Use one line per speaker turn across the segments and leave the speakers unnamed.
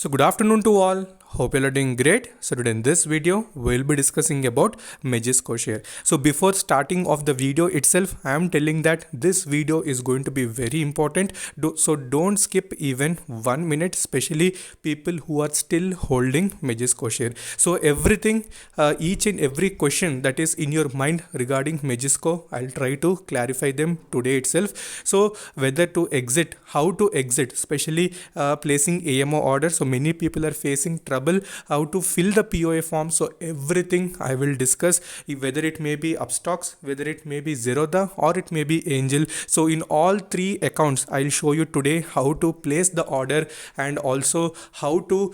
So good afternoon to all. Hope you are doing great. So today in this video, we'll be discussing about Majesco share. So before starting of the video itself, I am telling that this video is going to be very important. So don't skip even 1 minute, especially people who are still holding Majesco share. So everything, each and every question that is in your mind regarding Majesco, I'll try to clarify them today itself. So whether to exit, how to exit, especially placing AMO order. So many people are facing trouble how to fill the POA form. So everything I will discuss, whether it may be Upstox, whether it may be Zerodha, or it may be Angel. So in all three accounts, I'll show you today how to place the order and also how to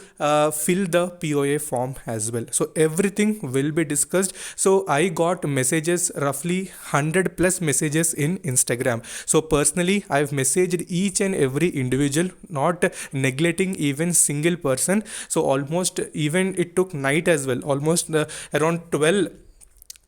fill the POA form as well. So everything will be discussed. So I got messages, roughly 100 plus messages in Instagram. So personally, I've messaged each and every individual, not neglecting even single person. So almost even it took night as well, almost around 12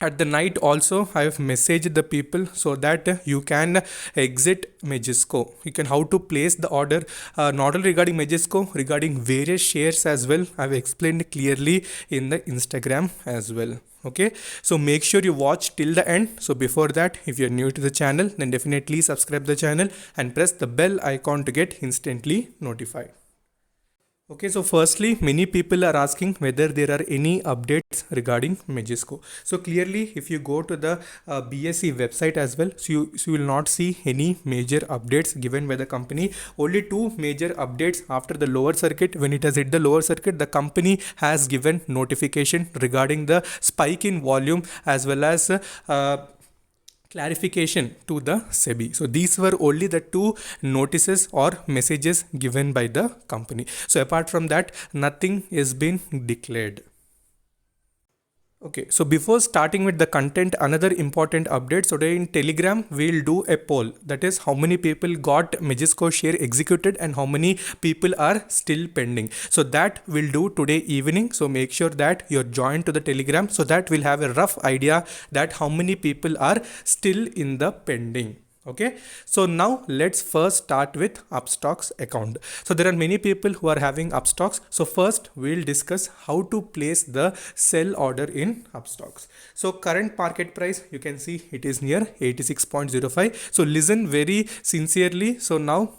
at the night also I have messaged the people so that you can exit Majesco. You can how to place the order, not only regarding Majesco, regarding various shares as well. I have explained clearly in the Instagram as well. Okay, so make sure you watch till the end. So before that, if you're new to the channel, then definitely subscribe the channel and press the bell icon to get instantly notified. Okay, so firstly, many people are asking whether there are any updates regarding Majesco. So clearly, if you go to the BSE website as well, so you will not see any major updates given by the company. Only two major updates after the lower circuit. When it has hit the lower circuit, the company has given notification regarding the spike in volume as well as clarification to the SEBI. So these were only the two notices or messages given by the company. So apart from that, nothing is been declared. Okay, so before starting with the content, another important update. So today in Telegram, we'll do a poll. That is how many people got Majesco share executed and how many people are still pending. So that we'll do today evening. So make sure that you're joined to the Telegram so that we'll have a rough idea that how many people are still in the pending. Okay, so now let's first start with Upstox account. So there are many people who are having Upstox. So first we'll discuss how to place the sell order in Upstox. So current market price, you can see it is near 86.05. So listen very sincerely. So now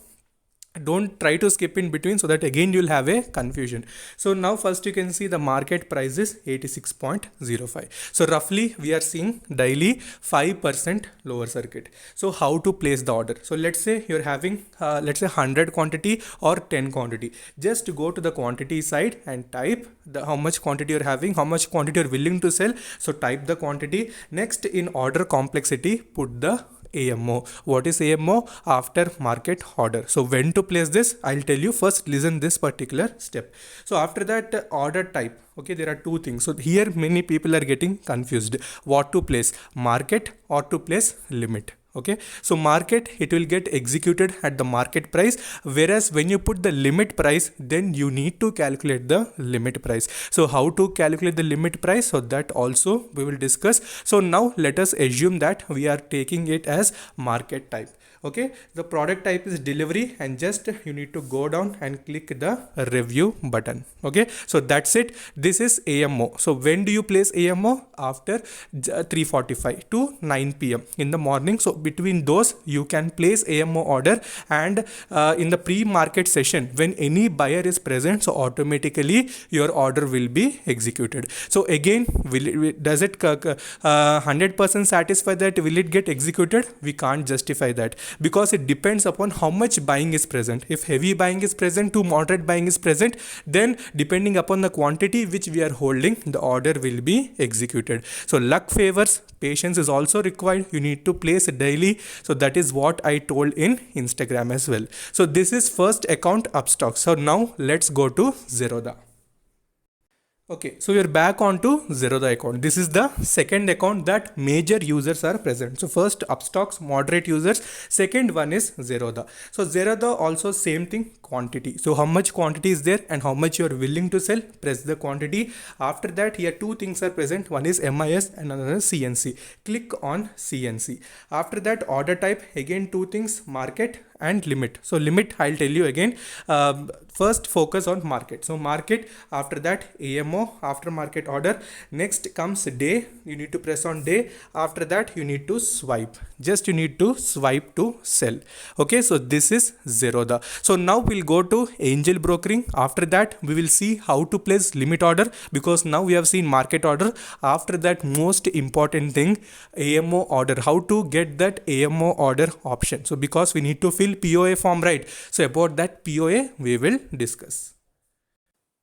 don't try to skip in between so that again you'll have a confusion. So now first you can see the market price is 86.05. So roughly we are seeing daily 5% lower circuit. So how to place the order? So let's say you're having let's say 100 quantity or 10 quantity. Just go to the quantity side and type the how much quantity you're having, how much quantity you're willing to sell. So type the quantity. Next in order complexity, put the AMO. What is AMO? After market order. So when to place this, I'll tell you. First listen this particular step. So after that order type, okay, there are two things. So here many people are getting confused. What to place, market or to place limit? Okay, so market, it will get executed at the market price, whereas when you put the limit price, then you need to calculate the limit price. So how to calculate the limit price? So that also we will discuss. So now let us assume that we are taking it as market type. Okay, the product type is delivery and just you need to go down and click the review button. Okay, so that's it. This is AMO. So when do you place AMO? After 3:45 to 9 p.m. in the morning. So between those you can place AMO order, and in the pre-market session when any buyer is present, so automatically your order will be executed. So again, does it 100% satisfy that will it get executed? We can't justify that, because it depends upon how much buying is present. If heavy buying is present to moderate buying is present, then depending upon the quantity which we are holding, the order will be executed. So luck favors, patience is also required. You need to place daily. So that is what I told in Instagram as well. So this is first account Upstox. So now let's go to Zerodha. Okay, so we are back onto Zerodha account. This is the second account that major users are present. So first Upstocks, moderate users. Second one is Zerodha. So Zerodha also same thing, quantity. So how much quantity is there and how much you are willing to sell, press the quantity. After that, here two things are present. One is MIS and another is CNC. Click on CNC. After that, order type, again two things, market and limit. So limit, I'll tell you again. First focus on market. So market, after that AMO, after market order. Next comes day, you need to press on day. After that you need to swipe, just you need to swipe to sell. Okay, so this is Zerodha. So now we'll go to angel brokering. After that we will see how to place limit order, because now we have seen market order. After that, most important thing, AMO order, how to get that AMO order option. So because we need to fill POA form, right? So about that POA we will discuss.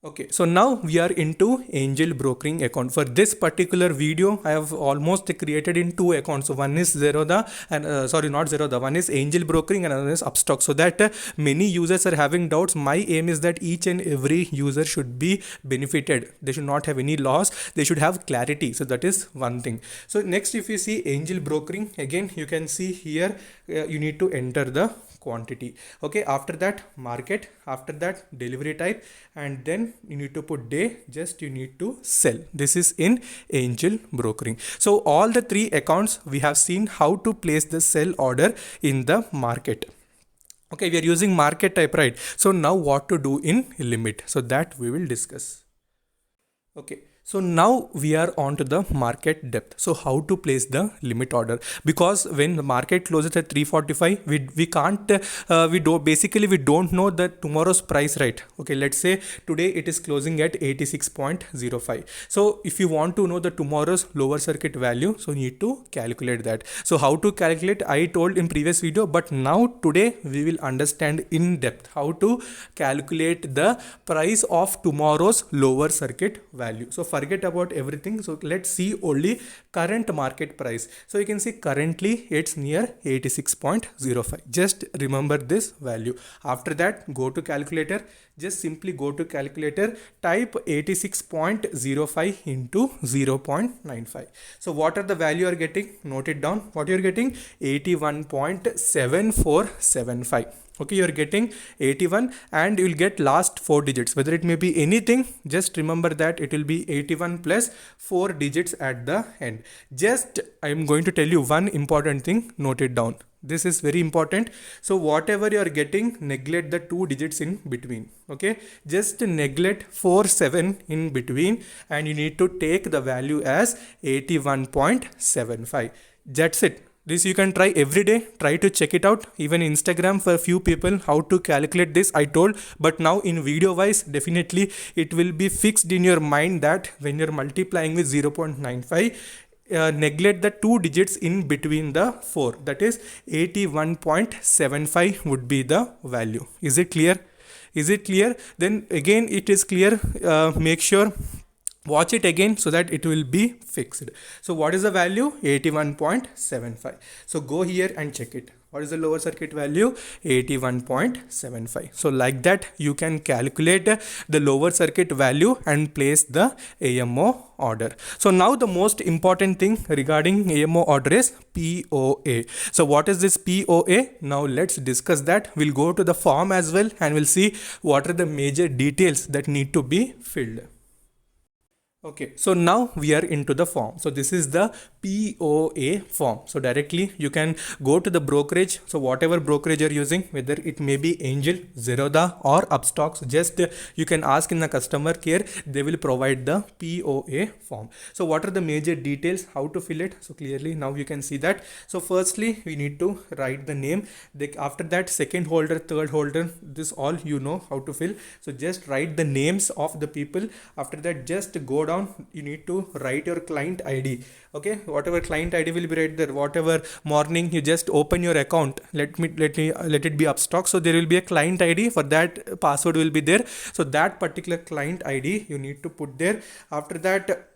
Okay, so now we are into angel brokering account. For this particular video, I have almost created in two accounts. So one is Zerodha and sorry, not Zerodha. One is angel brokering and another is Upstox. So that many users are having doubts. My aim is that each and every user should be benefited. They should not have any loss. They should have clarity. So that is one thing. So next, if you see angel brokering, again you can see here you need to enter the quantity. Okay, after that market, after that delivery type, and then you need to put day, just you need to sell. This is in angel brokering. So all the three accounts we have seen how to place the sell order in the market. Okay, we are using market type, right? So now what to do in limit, so that we will discuss. Okay, so now we are on to the market depth. So how to place the limit order, because when the market closes at 345, we can't we don't know the tomorrow's price, right? Okay, let's say today it is closing at 86.05. so if you want to know the tomorrow's lower circuit value, so you need to calculate that. So how to calculate, I told in previous video, but now today we will understand in depth how to calculate the price of tomorrow's lower circuit value. So forget about everything. So let's see only current market price. So you can see currently it's near 86.05. Just remember this value. After that, go to calculator. Just simply go to calculator, type 86.05 into 0.95. So what are the value you are getting? Note it down. What you are getting? 81.7475. Okay, you are getting 81 and you will get last 4 digits, whether it may be anything. Just remember that it will be 81 plus 4 digits at the end. Just I am going to tell you one important thing, note it down. This is very important. So whatever you are getting, neglect the 2 digits in between. Okay, just neglect 47 in between and you need to take the value as 81.75. That's it. This you can try every day. Try to check it out. Even Instagram for a few people how to calculate this I told, but now in video wise definitely it will be fixed in your mind that when you're multiplying with 0.95, neglect the 2 digits in between the 4, that is 81.75 would be the value. Is it clear? Is it clear? Then again it is clear. Make sure watch it again so that it will be fixed. So what is the value? 81.75. So go here and check it. What is the lower circuit value? 81.75. So like that you can calculate the lower circuit value and place the AMO order. So now the most important thing regarding AMO order is POA. So what is this POA? Now let's discuss that. We'll go to the form as well and we'll see what are the major details that need to be filled. Okay, so now we are into the form. So this is the POA form. So directly you can go to the brokerage. So whatever brokerage you're using, whether it may be Angel, Zerodha or Upstocks, just you can ask in the customer care. They will provide the POA form. So what are the major details, how to fill it? So clearly now you can see that. So firstly, we need to write the name. After that, second holder, third holder, this all you know how to fill. So just write the names of the people. After that, just go down, you need to write your client ID. Okay, whatever client ID will be right there. Whatever morning you just open your account, let it be Upstock. So there will be a client ID, for that password will be there. So that particular client ID you need to put there. After that,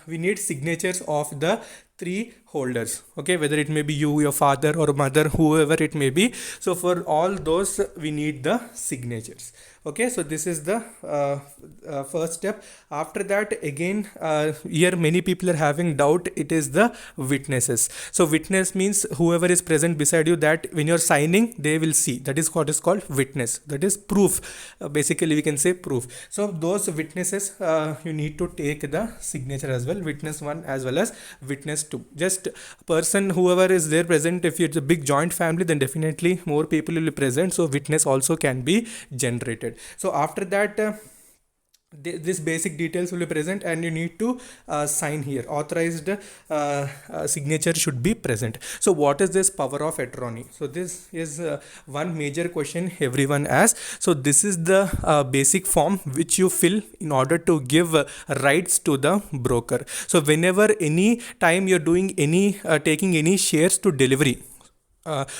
we need signatures of the three holders, okay, whether it may be you, your father or mother, whoever it may be. So for all those we need the signatures. Okay, so this is the first step. After that, again, here many people are having doubt, it is the witnesses. So witness means whoever is present beside you, that when you're signing they will see, that is what is called witness, that is proof. Basically we can say proof. So those witnesses, you need to take the signature as well, witness 1 as well as witness 2. Just person whoever is there present, if it's a big joint family then definitely more people will be present, so witness also can be generated. So after that, this basic details will be present, and you need to sign here. Authorized signature should be present. So what is this power of attorney? So this is one major question everyone asks. So this is the basic form which you fill in order to give rights to the broker. So whenever any time you're doing any taking any shares to delivery,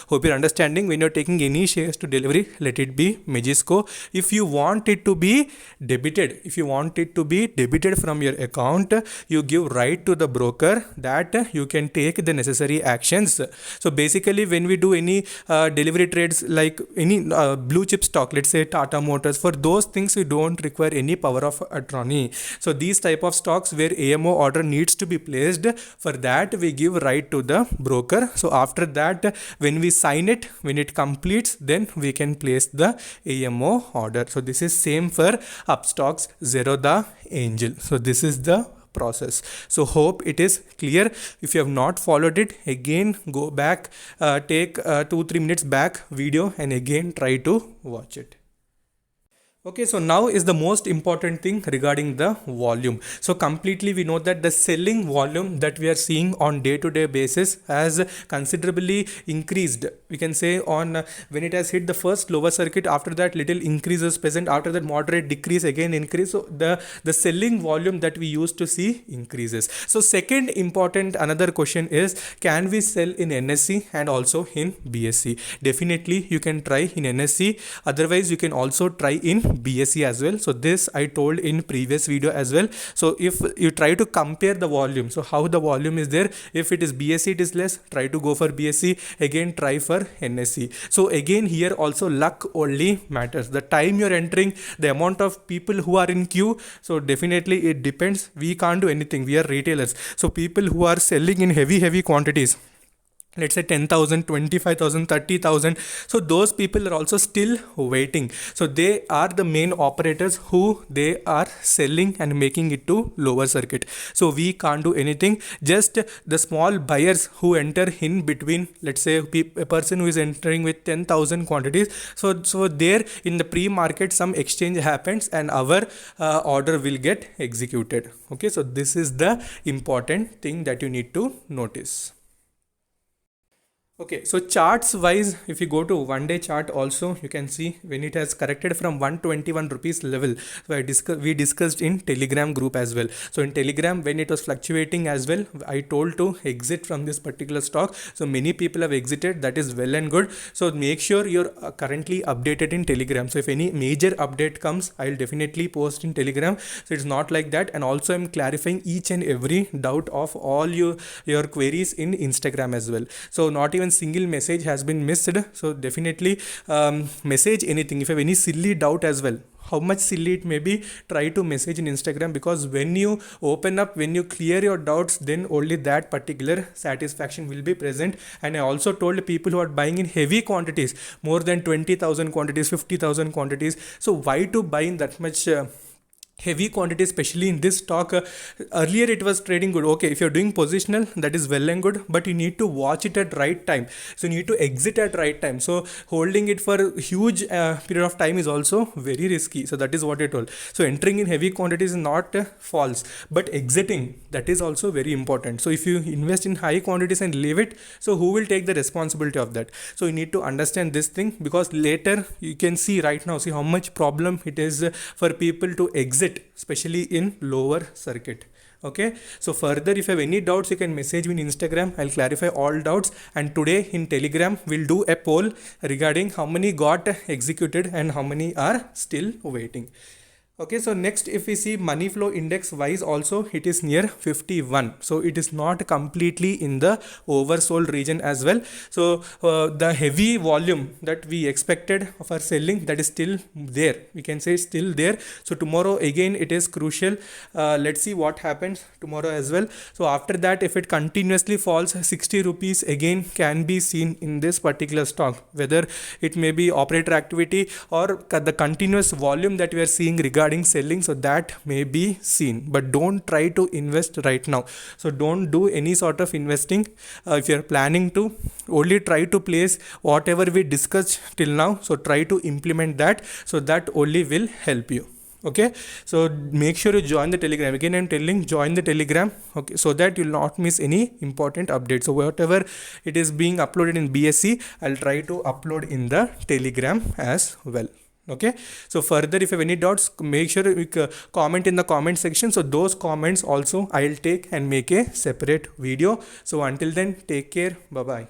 hope you're understanding, when you're taking any shares to delivery, let it be Majesco, if you want it to be debited, from your account, you give right to the broker that you can take the necessary actions. So basically when we do any delivery trades, like any blue chip stock, let's say Tata Motors, for those things we don't require any power of attorney. So these type of stocks where AMO order needs to be placed, for that we give right to the broker. So after that, when we sign it, when it completes, then we can place the AMO order. So this is same for Upstox Zerodha Angel. So this is the process. So hope it is clear. If you have not followed it, again go back, take 2-3 minutes back video and again try to watch it. Okay, so now is the most important thing regarding the volume. So completely we know that the selling volume that we are seeing on day-to-day basis has considerably increased. We can say on when it has hit the first lower circuit, after that little increase is present, after that moderate decrease, again increase. So the selling volume that we used to see increases. So second important another question is, can we sell in NSE and also in BSE? Definitely you can try in NSE, otherwise you can also try in BSE as well. So this I told in previous video as well. So if you try to compare the volume, so how the volume is there, if it is BSE it is less, try to go for BSE, again try for NSE. So again here also luck only matters, the time you're entering, the amount of people who are in queue. So definitely it depends, we can't do anything, we are retailers. So people who are selling in heavy quantities, let's say 10,000, 25,000, 30,000. So those people are also still waiting. So they are the main operators who they are selling and making it to lower circuit. So we can't do anything. Just the small buyers who enter in between, let's say a person who is entering with 10,000 quantities. So there in the pre-market some exchange happens and our order will get executed. Okay, so this is the important thing that you need to notice. Okay, so charts wise, if you go to 1-day chart also, you can see when it has corrected from 121 rupees level. So we discussed in Telegram group as well. So in Telegram, when it was fluctuating as well, I told to exit from this particular stock. So many people have exited, that is well and good. So make sure you're currently updated in Telegram. So if any major update comes, I'll definitely post in Telegram. So it's not like that. And also I'm clarifying each and every doubt of all your queries in Instagram as well. So not even single message has been missed. So definitely message anything. If you have any silly doubt as well, how much silly it may be, try to message in Instagram, because when you open up, when you clear your doubts, then only that particular satisfaction will be present. And I also told people who are buying in heavy quantities, more than 20,000 quantities, 50,000 quantities. So why to buy in that much heavy quantity, especially in this stock? Earlier it was trading good. Okay, if you're doing positional, that is well and good, but you need to watch it at right time. So you need to exit at right time. So holding it for huge period of time is also very risky. So that is what I told. So entering in heavy quantities is not false, but exiting, that is also very important. So if you invest in high quantities and leave it, so who will take the responsibility of that? So you need to understand this thing, because later you can see right now, see how much problem it is for people to exit, especially in lower circuit. Okay, so further if you have any doubts, you can message me in Instagram. I'll clarify all doubts. And today in Telegram we'll do a poll regarding how many got executed and how many are still waiting. Okay, so next if we see money flow index wise also, it is near 51. So it is not completely in the oversold region as well. So the heavy volume that we expected for selling, that is still there. We can say still there. So tomorrow again it is crucial. Let's see what happens tomorrow as well. So after that, if it continuously falls, 60 rupees again can be seen in this particular stock, whether it may be operator activity or the continuous volume that we are seeing regarding selling, so that may be seen. But don't try to invest right now. So don't do any sort of investing. If you're planning to, only try to place whatever we discussed till now, so try to implement that, so that only will help you. Okay, so make sure you join the Telegram. Again I'm telling, join the Telegram, okay, so that you'll not miss any important updates. So whatever it is being uploaded in BSE, I'll try to upload in the Telegram as well. Okay, so further if you have any doubts, make sure you comment in the comment section. So those comments also I'll take and make a separate video. So until then, take care, bye bye.